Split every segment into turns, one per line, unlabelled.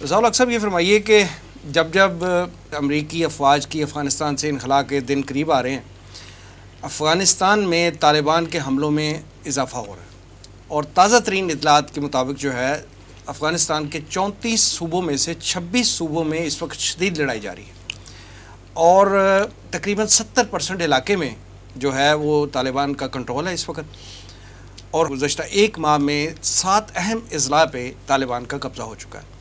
رضا الحق صاحب یہ فرمائیے کہ جب امریکی افواج کی افغانستان سے انخلا کے دن قریب آ رہے ہیں، افغانستان میں طالبان کے حملوں میں اضافہ ہو رہا ہے، اور تازہ ترین اطلاعات کے مطابق جو ہے افغانستان کے 34 صوبوں میں سے 26 صوبوں میں اس وقت شدید لڑائی جاری ہے، اور تقریباً 70% علاقے میں جو ہے وہ طالبان کا کنٹرول ہے اس وقت، اور گزشتہ ایک ماہ میں 7 اہم اضلاع پہ طالبان کا قبضہ ہو چکا ہے۔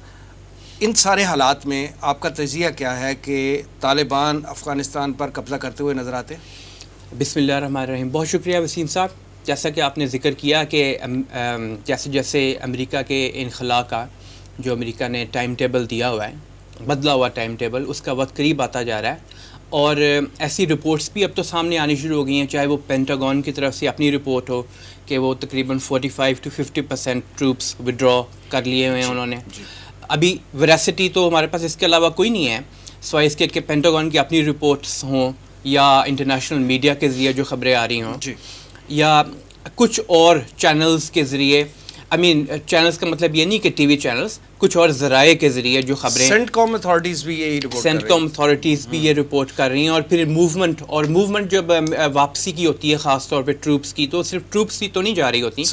ان سارے حالات میں آپ کا تجزیہ کیا ہے کہ طالبان افغانستان پر قبضہ کرتے ہوئے نظر آتے ہیں؟
بسم اللہ الرحمن الرحیم۔ بہت شکریہ وسیم صاحب۔ جیسا کہ آپ نے ذکر کیا کہ جیسے امریکہ کے انخلا کا جو امریکہ نے ٹائم ٹیبل دیا ہوا ہے، بدلا ہوا ٹائم ٹیبل، اس کا وقت قریب آتا جا رہا ہے، اور ایسی رپورٹس بھی اب تو سامنے آنی شروع ہو گئی ہیں، چاہے وہ پینٹاگون کی طرف سے اپنی رپورٹ ہو کہ وہ تقریباً 45 to 50% ٹروپس وڈرا کر لیے ہوئے ہیں انہوں نے۔ ابھی ویراسٹی تو ہمارے پاس اس کے علاوہ کوئی نہیں ہے، سوائے اس کے کہ پینٹاگون کی اپنی رپورٹس ہوں یا انٹرنیشنل میڈیا کے ذریعے جو خبریں آ رہی ہوں، یا کچھ اور چینلز کے ذریعے، چینلز کا مطلب یہ نہیں کہ ٹی وی چینلز، کچھ اور ذرائع کے ذریعے جو خبریں،
سینٹ کام اتھارٹیز بھی یہی رپورٹ
سینٹ کام اتھارٹیز بھی یہ رپورٹ کر رہی ہیں، اور پھر موومنٹ جب واپسی کی ہوتی ہے خاص طور پہ ٹروپس کی، تو صرف ٹروپس کی تو نہیں جا رہی ہوتی،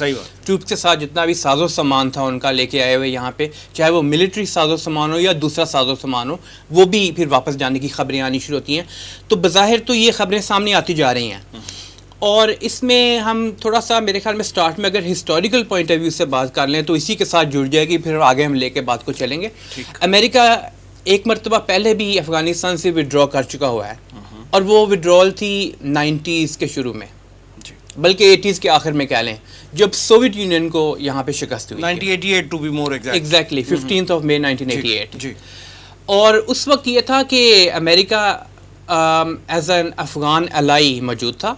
ٹروپس کے ساتھ جتنا بھی ساز و سامان تھا ان کا لے کے آئے ہوئے یہاں پہ، چاہے وہ ملٹری ساز و سامان ہو یا دوسرا ساز و سامان ہو، وہ بھی پھر واپس جانے کی خبریں آنی شروع ہوتی ہیں۔ تو بظاہر تو یہ خبریں سامنے آتی جا رہی ہیں، اور اس میں ہم تھوڑا سا میرے خیال میں سٹارٹ میں اگر ہسٹوریکل پوائنٹ آف ویو سے بات کر لیں تو اسی کے ساتھ جڑ جائے گی، پھر آگے ہم لے کے بات کو چلیں گے۔ امریکہ ایک مرتبہ پہلے بھی افغانستان سے ودرا کر چکا ہوا ہے، اور وہ ودرال تھی 90s کے شروع میں، بلکہ 80s کے آخر میں کہہ لیں، جب سوویت یونین کو یہاں پہ شکست ہوئی،
1988 ٹو بی مور
ایگزیکٹلی 15 مئی 1988۔ اور اس وقت یہ تھا کہ امریکہ ایز این افغان الائی موجود تھا،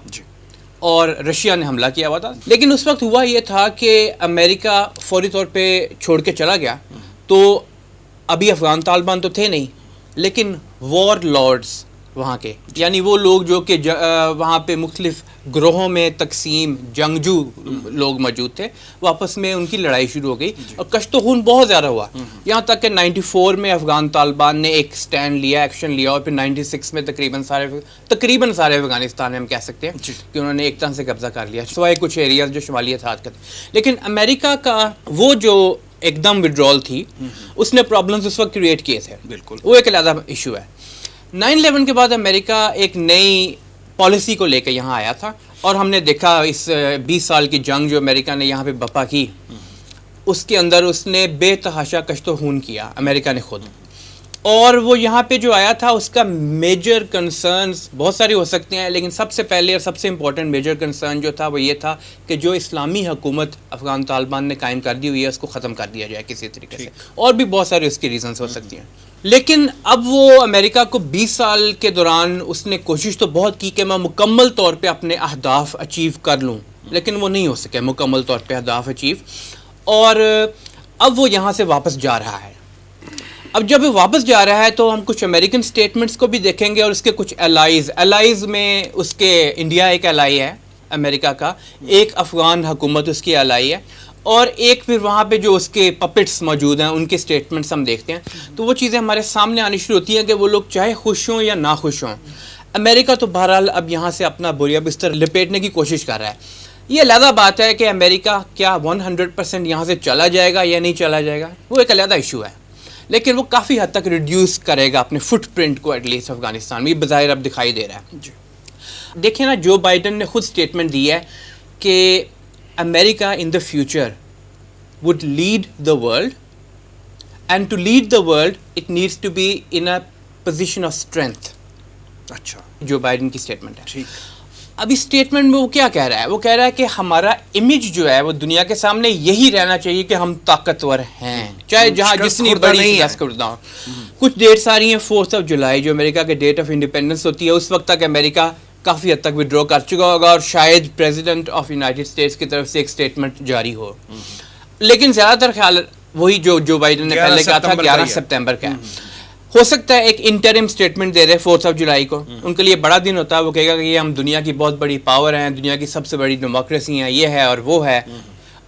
اور رشیا نے حملہ کیا ہوا تھا، لیکن اس وقت ہوا یہ تھا کہ امریکہ فوری طور پہ چھوڑ کے چلا گیا، تو ابھی افغان طالبان تو تھے نہیں، لیکن وار لارڈز وہاں کے، یعنی وہ لوگ جو کہ وہاں پہ مختلف گروہوں میں تقسیم جنگجو لوگ موجود تھے، واپس میں ان کی لڑائی شروع ہو گئی، اور کشت و خون بہت زیادہ ہوا، یہاں تک کہ 94 میں افغان طالبان نے ایک سٹینڈ لیا، ایکشن لیا، اور پھر 96 میں تقریباً سارے افغانستان میں ہم کہہ سکتے ہیں کہ انہوں نے ایک طرح سے قبضہ کر لیا، سوائے کچھ ایریاز جو شمالی اتحاد کا تھے۔ لیکن امریکہ کا وہ جو ایک دم وڈرال تھی، اس نے پرابلمز اس وقت کریٹ کیے تھے، بالکل وہ ایک علیحدہ ایشو ہے۔ 9/11 کے بعد امریکہ ایک نئی پالیسی کو لے کے یہاں آیا تھا، اور ہم نے دیکھا اس 20 سال کی جنگ جو امریکہ نے یہاں پہ بپا کی، اس کے اندر اس نے بے تحاشا کشت و خون کیا امریکہ نے خود، اور وہ یہاں پہ جو آیا تھا اس کا میجر کنسرنز بہت سارے ہو سکتے ہیں، لیکن سب سے پہلے اور سب سے امپورٹنٹ میجر کنسرن جو تھا وہ یہ تھا کہ جو اسلامی حکومت افغان طالبان نے قائم کر دی ہوئی ہے اس کو ختم کر دیا جائے کسی طریقے سے، اور بھی بہت سارے اس کی ریزنز ہو سکتی ہیں۔ لیکن اب وہ امریکہ کو 20 سال کے دوران اس نے کوشش تو بہت کی کہ میں مکمل طور پہ اپنے اہداف اچیو کر لوں، لیکن وہ نہیں ہو سکے مکمل طور پہ اہداف اچیو، اور اب وہ یہاں سے واپس جا رہا ہے۔ اب جب وہ واپس جا رہا ہے تو ہم کچھ امریکن سٹیٹمنٹس کو بھی دیکھیں گے، اور اس کے کچھ الائز میں اس کے انڈیا ایک الائی ہے امریکہ کا، ایک افغان حکومت اس کی الائی ہے، اور ایک پھر وہاں پہ جو اس کے پپٹس موجود ہیں ان کے سٹیٹمنٹس ہم دیکھتے ہیں، تو وہ چیزیں ہمارے سامنے آنی شروع ہوتی ہیں کہ وہ لوگ چاہے خوش ہوں یا ناخوش ہوں، امریکہ تو بہرحال اب یہاں سے اپنا بوریا بستر لپیٹنے کی کوشش کر رہا ہے۔ یہ علیحدہ بات ہے کہ امریکہ کیا 100% یہاں سے چلا جائے گا یا نہیں چلا جائے گا، وہ ایک علیحدہ ایشو ہے، لیکن وہ کافی حد تک ریڈیوس کرے گا اپنے فٹ پرنٹ کو، ایٹ لیسٹ افغانستان میں بظاہر اب دکھائی دے رہا ہے۔ دیکھیں نا، جو بائیڈن نے خود سٹیٹمنٹ دی ہے کہ امریکہ in the future would lead the world, and to lead the world it needs to be in a position of strength۔
اچھا،
جو بائیڈن کی سٹیٹمنٹ ہے۔ اب اس سٹیٹمنٹ میں وہ کیا کہہ رہا ہے؟ وہ کہہ رہا ہے کہ ہمارا امیج جو ہے وہ دنیا کے سامنے یہی رہنا چاہیے کہ ہم طاقتور ہیں، چاہے جہاں جتنی بڑی شکست خوردہ ہو۔ کچھ ڈیٹس آ رہی ہیں، 4 جولائی جو امریکہ کے ڈیٹ آف انڈیپینڈنس ہوتی ہے، اس وقت تک امریکہ کافی حد تک ودرا کر چکا ہوگا، اور شاید پریزیڈنٹ آف یونائٹڈ اسٹیٹس کی طرف سے ایک سٹیٹمنٹ جاری ہو، لیکن زیادہ تر خیال وہی جو بائیڈن نے پہلے کہا تھا 11 سپتمبر کا ہے۔ ہو سکتا ہے ایک انٹرم سٹیٹمنٹ دے رہے 4 جولائی کو، ان کے لیے بڑا دن ہوتا ہے، وہ کہے گا کہ یہ ہم دنیا کی بہت بڑی پاور ہیں، دنیا کی سب سے بڑی ڈیموکریسی ہیں، یہ ہے اور وہ ہے،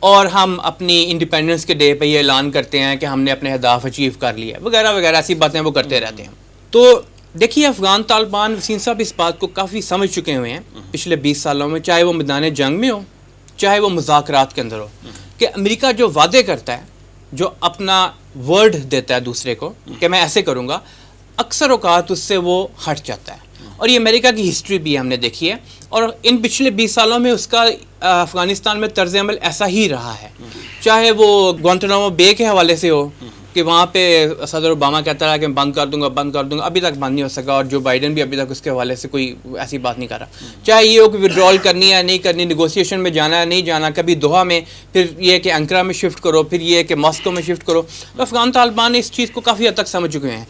اور ہم اپنی انڈیپینڈنس کے ڈے پہ یہ اعلان کرتے ہیں کہ ہم نے اپنے اہداف اچیو کر لیا وغیرہ وغیرہ، ایسی باتیں وہ کرتے رہتے ہیں. تو دیکھیے افغان طالبان، وسیم صاحب اس بات کو کافی سمجھ چکے ہوئے ہیں پچھلے 20 سالوں میں، چاہے وہ میدان جنگ میں ہو چاہے وہ مذاکرات کے اندر ہو، کہ امریکہ جو وعدے کرتا ہے، جو اپنا ورڈ دیتا ہے دوسرے کو کہ میں ایسے کروں گا، اکثر اوقات اس سے وہ ہٹ جاتا ہے. اور یہ امریکہ کی ہسٹری بھی ہم نے دیکھی ہے، اور ان پچھلے 20 سالوں میں اس کا افغانستان میں طرز عمل ایسا ہی رہا ہے. چاہے وہ گوانٹانامو بے کے حوالے سے ہو کہ وہاں پہ صدر اوباما کہتا رہا کہ میں بند کر دوں گا، ابھی تک بند نہیں ہو سکا، اور جو بائیڈن بھی ابھی تک اس کے حوالے سے کوئی ایسی بات نہیں کر رہا. چاہے یہ ہو کہ وڈرال کرنی ہے نہیں کرنی، نیگوسیشن میں جانا ہے نہیں جانا، کبھی دوحہ میں، پھر یہ کہ انقرہ میں شفٹ کرو، پھر یہ کہ ماسکو میں شفٹ کرو. تو افغان طالبان نے اس چیز کو کافی حد تک سمجھ چکے ہیں.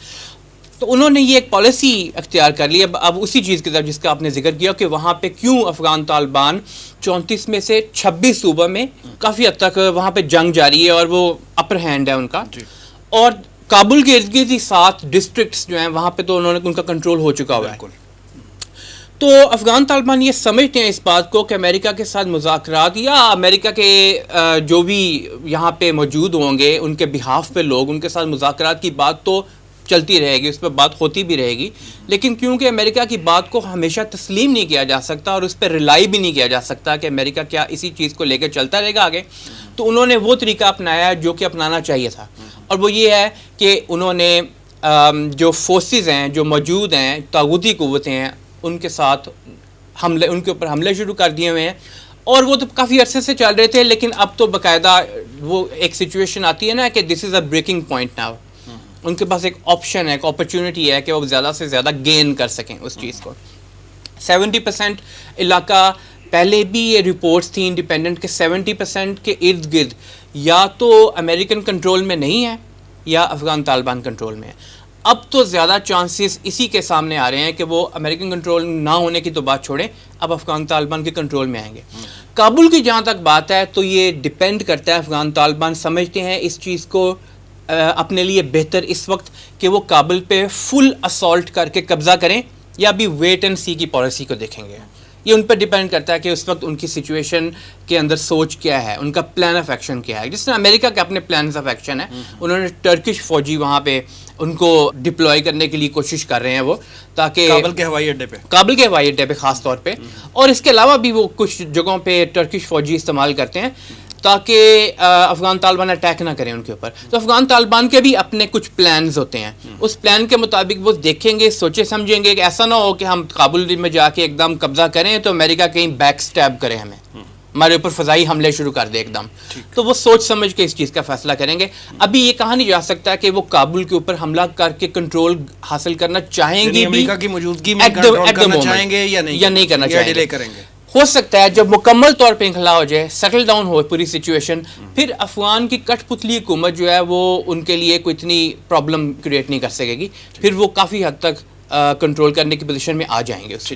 تو انہوں نے یہ ایک پالیسی اختیار کر لی. اب اسی چیز کی طرف جس کا آپ نے ذکر کیا کہ وہاں پہ کیوں افغان طالبان 34 میں سے 26 صوبہ میں کافی حد تک وہاں پہ جنگ جاری ہے اور وہ اپر ہینڈ ہے ان کا. اور کابل کے ارد گرد 7 ڈسٹرکٹس جو ہیں وہاں پہ تو ان کا کنٹرول ہو چکا ہوا ہے. تو افغان طالبان یہ سمجھتے ہیں اس بات کو کہ امریکہ کے ساتھ مذاکرات، یا امریکہ کے جو بھی یہاں پہ موجود ہوں گے ان کے بہاف پہ لوگ، ان کے ساتھ مذاکرات کی بات تو چلتی رہے گی، اس پہ بات ہوتی بھی رہے گی، لیکن کیونکہ امریکہ کی بات کو ہمیشہ تسلیم نہیں کیا جا سکتا اور اس پہ ریلائی بھی نہیں کیا جا سکتا کہ امریکہ کیا اسی چیز کو لے کے چلتا رہے گا آگے. تو انہوں نے وہ طریقہ اپنایا ہے جو کہ اپنانا چاہیے تھا، اور وہ یہ ہے کہ انہوں نے جو فورسز ہیں جو موجود ہیں، طاغوتی قوتیں ہیں، ان کے ساتھ ان کے اوپر حملے شروع کر دیے ہوئے ہیں. اور وہ تو کافی عرصے سے چل رہے تھے، لیکن اب تو باقاعدہ وہ ایک سچویشن آتی ہے نا کہ دس از اے بریکنگ پوائنٹ ناؤ. ان کے پاس ایک آپشن ہے، ایک اپرچونٹی ہے کہ وہ زیادہ سے زیادہ گین کر سکیں اس چیز کو. 70% علاقہ پہلے بھی یہ رپورٹس تھیں انڈیپینڈنٹ کے 70% کے ارد گرد یا تو امریکن کنٹرول میں نہیں ہے یا افغان طالبان کنٹرول میں ہے. اب تو زیادہ چانسز اسی کے سامنے آ رہے ہیں کہ وہ امریکن کنٹرول نہ ہونے کی تو بات چھوڑیں، اب افغان طالبان کے کنٹرول میں آئیں گے. کابل کی جہاں تک بات ہے تو یہ ڈیپینڈ کرتا ہے، افغان طالبان سمجھتے ہیں اس چیز کو اپنے لیے بہتر اس وقت کہ وہ کابل پہ فل اسالٹ کر کے قبضہ کریں یا ابھی ویٹ اینڈ سی کی پالیسی کو دیکھیں گے. یہ ان پہ ڈیپینڈ کرتا ہے کہ اس وقت ان کی سچویشن کے اندر سوچ کیا ہے، ان کا پلان آف ایکشن کیا ہے. جس طرح امریکہ کے اپنے پلانز آف ایکشن ہیں، انہوں نے ٹرکش فوجی وہاں پہ ان کو ڈپلوائے کرنے کے لیے کوشش کر رہے ہیں وہ، تاکہ
کابل کے ہوائی اڈے پہ
خاص طور پہ، اور اس کے علاوہ بھی وہ کچھ جگہوں پہ ٹرکش فوجی استعمال کرتے ہیں تاکہ افغان طالبان اٹیک نہ کریں ان کے اوپر. تو افغان طالبان کے بھی اپنے کچھ پلانز ہوتے ہیں، اس پلان کے مطابق وہ دیکھیں گے، سوچے سمجھیں گے کہ ایسا نہ ہو کہ ہم کابل میں جا کے ایک دم قبضہ کریں تو امریکہ کہیں بیک سٹیب کرے، ہمارے اوپر فضائی حملے شروع کر دے ایک دم. تو وہ سوچ سمجھ کے اس چیز کا فیصلہ کریں گے. ابھی یہ کہا نہیں جا سکتا کہ وہ کابل کے اوپر حملہ کر کے کنٹرول حاصل کرنا چاہیں گے،
امریکہ کی موجودگی میں کنٹرول کرنا چاہیں گے یا نہیں
کرنا چاہیں گے.
کریں گے.
ہو سکتا ہے جب مکمل طور پہ انخلا ہو جائے، سیٹل ڈاؤن ہو پوری سچویشن، پھر افغان کی کٹ پتلی حکومت جو ہے وہ ان کے لیے کوئی اتنی پرابلم کریٹ نہیں کر سکے گی، پھر وہ کافی حد تک کنٹرول کرنے کی پوزیشن میں آ جائیں گے اس سے.